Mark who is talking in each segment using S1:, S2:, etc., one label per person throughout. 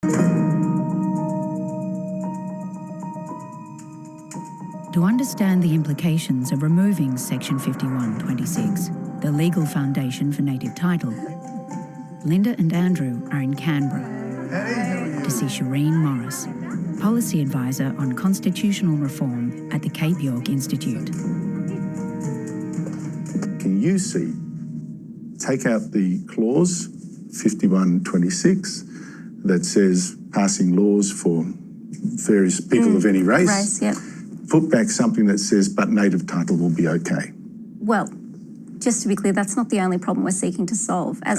S1: To understand the implications of removing Section 51(26), the legal foundation for native title, Linda and Andrew are in Canberra to see Shireen Morris, Policy Advisor on Constitutional Reform at the Cape York Institute.
S2: Can you see, take out the clause 51(26) that says passing laws for various people of any race,
S3: yep.
S2: Put back something that says, but native title will be okay.
S3: Well, just to be clear, that's not the only problem we're seeking to solve.
S2: Let's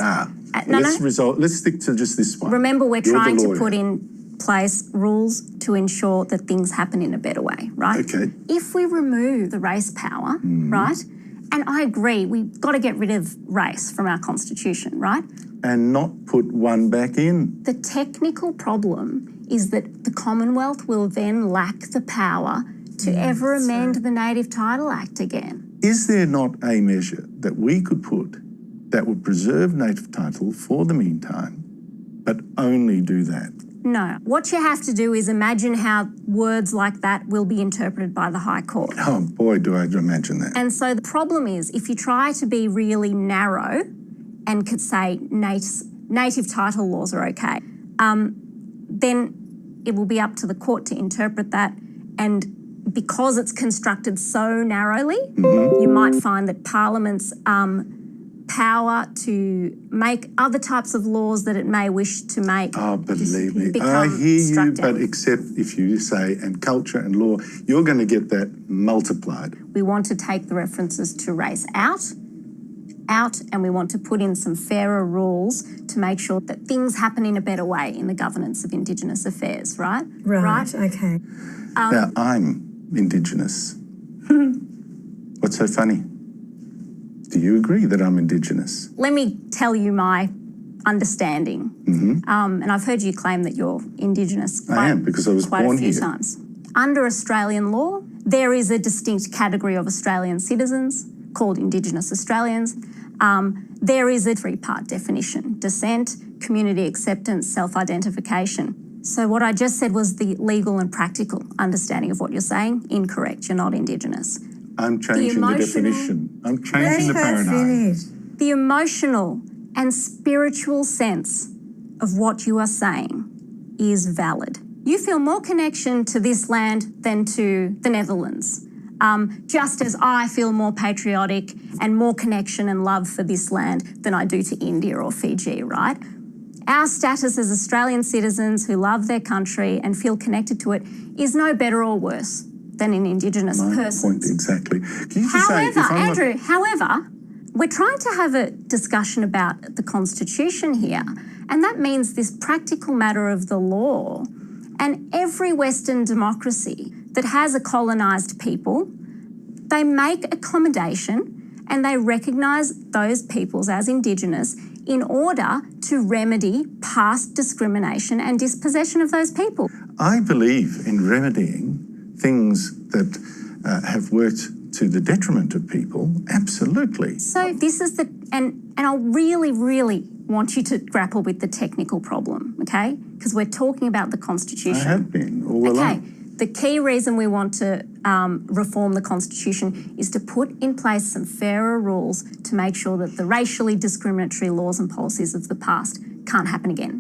S2: stick to just this one.
S3: Remember, we're trying to put in place rules to ensure that things happen in a better way, right?
S2: Okay.
S3: If we remove the race power, right, and I agree, we've got to get rid of race from our constitution, right?
S2: And not put one back in.
S3: The technical problem is that the Commonwealth will then lack the power to ever amend the Native Title Act again.
S2: Is there not a measure that we could put that would preserve native title for the meantime, but only do that?
S3: No. What you have to do is imagine how words like that will be interpreted by the High Court.
S2: Oh boy, do I imagine that.
S3: And so the problem is, if you try to be really narrow and could say native title laws are okay, then it will be up to the court to interpret that. And because it's constructed so narrowly, you might find that Parliament's power to make other types of laws that it may wish to make.
S2: Oh, believe me, I hear you, but except if you say, and culture and law, you're going to get that multiplied.
S3: We want to take the references to race out, and we want to put in some fairer rules to make sure that things happen in a better way in the governance of Indigenous affairs, right?
S4: Right, okay.
S2: Now, I'm Indigenous. What's so funny? Do you agree that I'm Indigenous?
S3: Let me tell you my understanding. And I've heard you claim that you're Indigenous
S2: I am, because I was born
S3: a few
S2: here.
S3: times. Under Australian law, there is a distinct category of Australian citizens called Indigenous Australians. There is a three-part definition: descent, community acceptance, self-identification. So what I just said was the legal and practical understanding of what you're saying. Incorrect, you're not Indigenous.
S2: I'm changing the definition. I'm changing the paradigm.
S3: The emotional and spiritual sense of what you are saying is valid. You feel more connection to this land than to the Netherlands, just as I feel more patriotic and more connection and love for this land than I do to India or Fiji, right? Our status as Australian citizens who love their country and feel connected to it is no better or worse than an Indigenous person.
S2: Point exactly. Can you
S3: However, however, we're trying to have a discussion about the Constitution here, and that means this practical matter of the law. And every Western democracy that has a colonised people, they make accommodation and they recognise those peoples as Indigenous in order to remedy past discrimination and dispossession of those people.
S2: I believe in remedying things that have worked to the detriment of people, absolutely.
S3: So this is and I really, really want you to grapple with the technical problem, okay? Because we're talking about the Constitution.
S2: I have been all along.
S3: Okay, the key reason we want to reform the Constitution is to put in place some fairer rules to make sure that the racially discriminatory laws and policies of the past can't happen again.